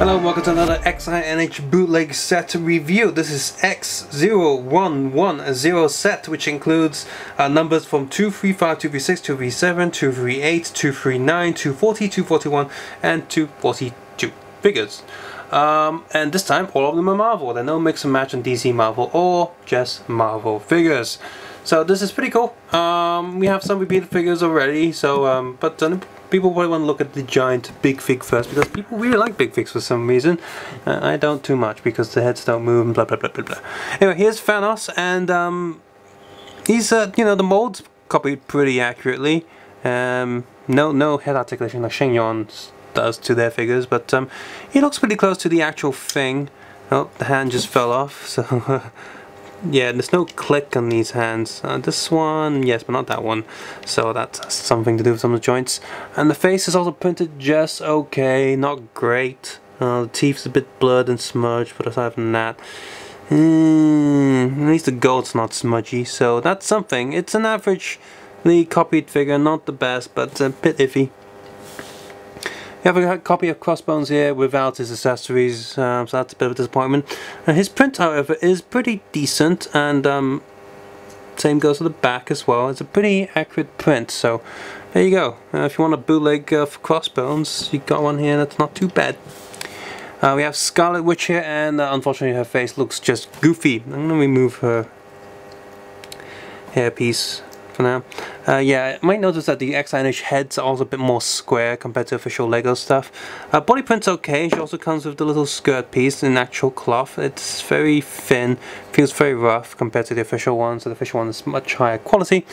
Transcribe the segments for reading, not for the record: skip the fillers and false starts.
Hello, welcome to another X0110 bootleg set review. This is X0110 set, which includes numbers from 235, 236, 237, 238, 239, 240, 241, and 242 figures. And this time, all of them are Marvel. There are no mix and match on DC Marvel or just Marvel figures. So this is pretty cool. We have some repeated figures already, so people probably want to look at the giant big fig first because people really like big figs for some reason. I don't too much because the heads don't move and blah blah blah blah blah. Anyway, here's Thanos, and he's you know, the mold's copied pretty accurately. No head articulation like Shen-Yuan does to their figures, but he looks pretty close to the actual thing. Oh, the hand just fell off, so yeah, there's no click on these hands. This one, yes, but not that one. So that's something to do with some of the joints. And the face is also printed just okay, not great. The teeth's a bit blurred and smudged, but aside from that, at least the gold's not smudgy, so that's something. It's an averagely copied figure, not the best, but a bit iffy. You have a copy of Crossbones here without his accessories, so that's a bit of a disappointment. His print, however, is pretty decent, and same goes for the back as well. It's a pretty accurate print, so there you go. If you want a bootleg for Crossbones, you got one here that's not too bad. We have Scarlet Witch here, and unfortunately her face looks just goofy. I'm going to remove her hairpiece for now. Yeah, you might notice that the X0110 heads are also a bit more square compared to official Lego stuff. Body print's okay. She also comes with the little skirt piece in actual cloth. It's very thin, feels very rough compared to the official one, so the official one is much higher quality.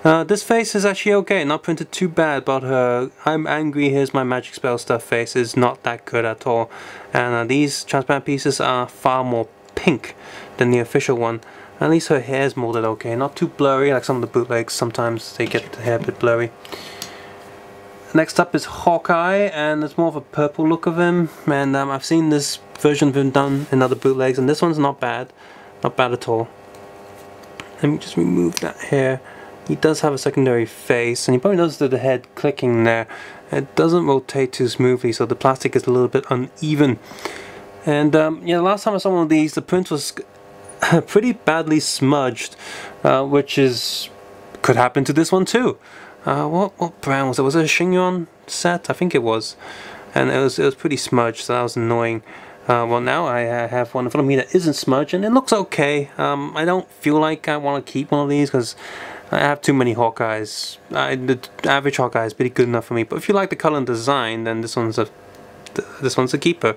This face is actually okay, not printed too bad, but her I'm angry, here's my magic spell stuff face is not that good at all. And these transparent pieces are far more pink than the official one. At least her hair is molded okay, not too blurry like some of the bootlegs. Sometimes they get the hair a bit blurry. Next up is Hawkeye, and it's more of a purple look of him. And I've seen this version of him done in other bootlegs, and this one's not bad. Not bad at all. Let me just remove that hair. He does have a secondary face, and you probably noticed that the head clicking there. It doesn't rotate too smoothly, so the plastic is a little bit uneven. And yeah, the last time I saw one of these, the print was pretty badly smudged, which could happen to this one too. What brand was it? Was it a Shen-Yuan set? I think it was, and it was pretty smudged, so that was annoying. Well, now I have one in front of me that isn't smudged, and it looks okay. I don't feel like I want to keep one of these because I have too many Hawkeyes. The average Hawkeye is pretty good enough for me. But if you like the color and design, then this one's a keeper.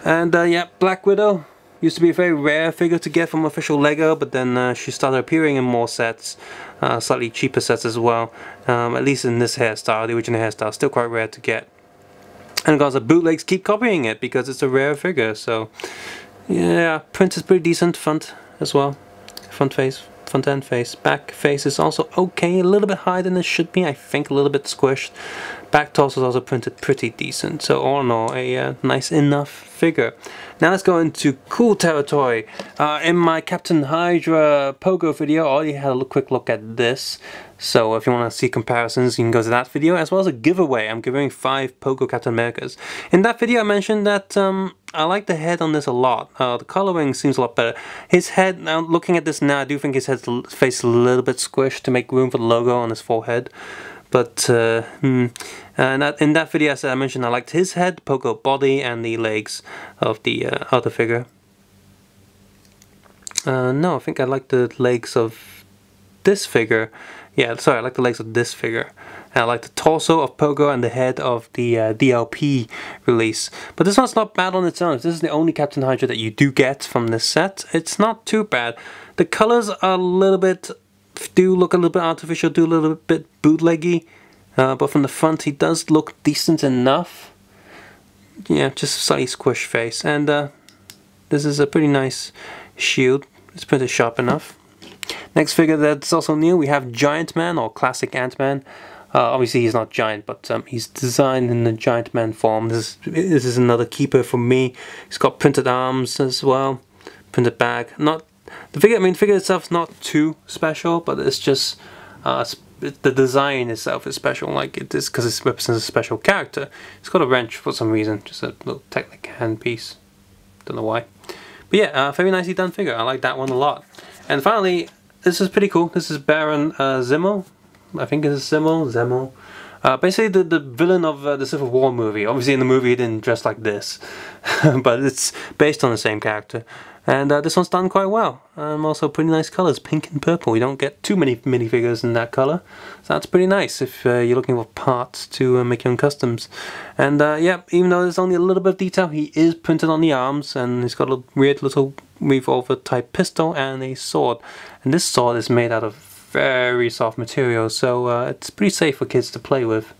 And yeah, Black Widow used to be a very rare figure to get from official Lego, but then she started appearing in more sets, slightly cheaper sets as well. At least in this hairstyle, the original hairstyle, still quite rare to get. And of course, the bootlegs keep copying it because it's a rare figure. So yeah, print is pretty decent. Front as well, front end face. Back face is also okay, a little bit higher than it should be. I think a little bit squished. Back torso is also printed pretty decent. So all in all, a nice enough figure. Now let's go into cool territory. In my Captain Hydra Pogo video, I already had a quick look at this. So if you want to see comparisons, you can go to that video, as well as a giveaway. I'm giving 5 Pogo Captain Americas. In that video I mentioned that I like the head on this a lot. The coloring seems a lot better. His head, now looking at this now, I do think his face is a little bit squished to make room for the logo on his forehead. But in that video I mentioned I liked his head, Pogo body, and the legs of the other figure. No, I think I like the legs of this figure. Yeah, sorry, I like the legs of this figure. And I like the torso of Pogo and the head of the DLP release. But this one's not bad on its own. If this is the only Captain Hydra that you do get from this set, it's not too bad. The colors are a little bit, do look a little bit artificial, do a little bit bootleggy. But from the front he does look decent enough. Yeah, just a slightly squished face. And this is a pretty nice shield. It's printed sharp enough. Next figure that's also new, we have Giant Man, or Classic Ant-Man. Obviously he's not giant, but he's designed in the Giant Man form. This is another keeper for me. He's got printed arms as well, printed back. The figure itself is not too special, but it's just the design itself is special, like it is because it represents a special character. It's got a wrench for some reason, just a little Technic hand piece. Don't know why. But yeah, very nicely done figure. I like that one a lot. And finally, this is pretty cool. This is Baron Zemo. I think it's Zemo. Basically the villain of the Civil War movie. Obviously in the movie he didn't dress like this, but it's based on the same character. And this one's done quite well. Also pretty nice colours, pink and purple. You don't get too many minifigures in that colour. So that's pretty nice if you're looking for parts to make your own customs. And yeah, even though there's only a little bit of detail, he is printed on the arms, and he's got a weird little revolver type pistol and a sword. And this sword is made out of very soft material, so it's pretty safe for kids to play with.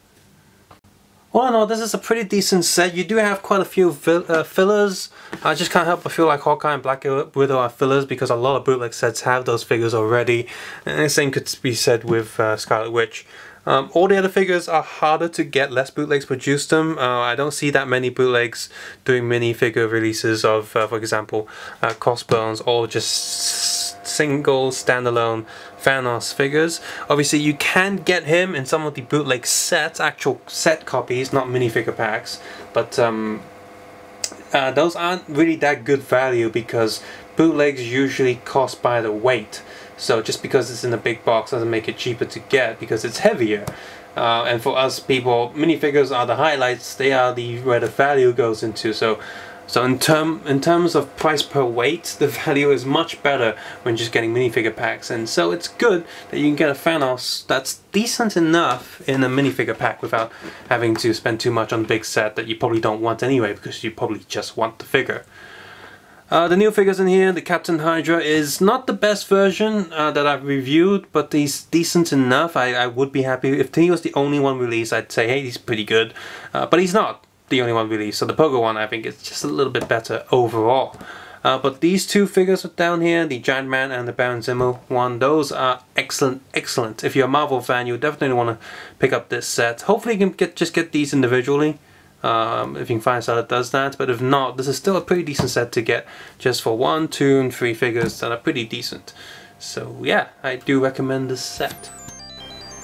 All in all, this is a pretty decent set. You do have quite a few fillers. I just can't help but feel like Hawkeye and Black Widow are fillers because a lot of bootleg sets have those figures already. And the same could be said with Scarlet Witch. All the other figures are harder to get, less bootlegs produce them. I don't see that many bootlegs doing minifigure releases of, for example, Crossbones, or just single standalone Thanos figures. Obviously you can get him in some of the bootleg sets, actual set copies, not minifigure packs, but those aren't really that good value because bootlegs usually cost by the weight. So just because it's in a big box doesn't make it cheaper to get because it's heavier. And for us people, minifigures are the highlights, they are where the value goes into. So in terms of price per weight, the value is much better when just getting minifigure packs, and so it's good that you can get a Thanos that's decent enough in a minifigure pack without having to spend too much on a big set that you probably don't want anyway because you probably just want the figure. The new figures in here, the Captain Hydra is not the best version that I've reviewed, but he's decent enough. I would be happy if he was the only one released. I'd say, hey, he's pretty good, but he's not the only one released. So the Pogo one, I think, is just a little bit better overall. But these two figures down here, the Giant Man and the Baron Zemo one, those are excellent. If you're a Marvel fan, you definitely want to pick up this set. Hopefully you can just get these individually. If you can find a seller that does that, but if not, this is still a pretty decent set to get just for 1, 2, and 3 figures that are pretty decent. So yeah, I do recommend this set.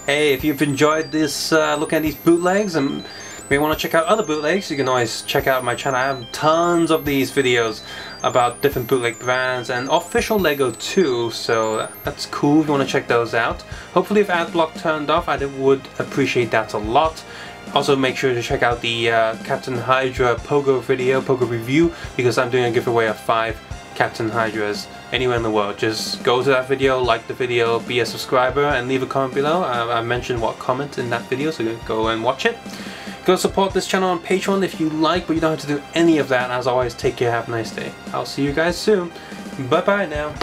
Hey, if you've enjoyed this look at these bootlegs and if you want to check out other bootlegs, you can always check out my channel. I have tons of these videos about different bootleg brands and official Lego too, so that's cool if you want to check those out. Hopefully if adblock turned off, I would appreciate that a lot. Also make sure to check out the Captain Hydra Pogo video, Pogo review, because I'm doing a giveaway of 5 Captain Hydras anywhere in the world. Just go to that video, like the video, be a subscriber, and leave a comment below. I mentioned what comment in that video, so go and watch it. Go support this channel on Patreon if you like, but you don't have to do any of that. As always, take care, have a nice day. I'll see you guys soon. Bye bye now.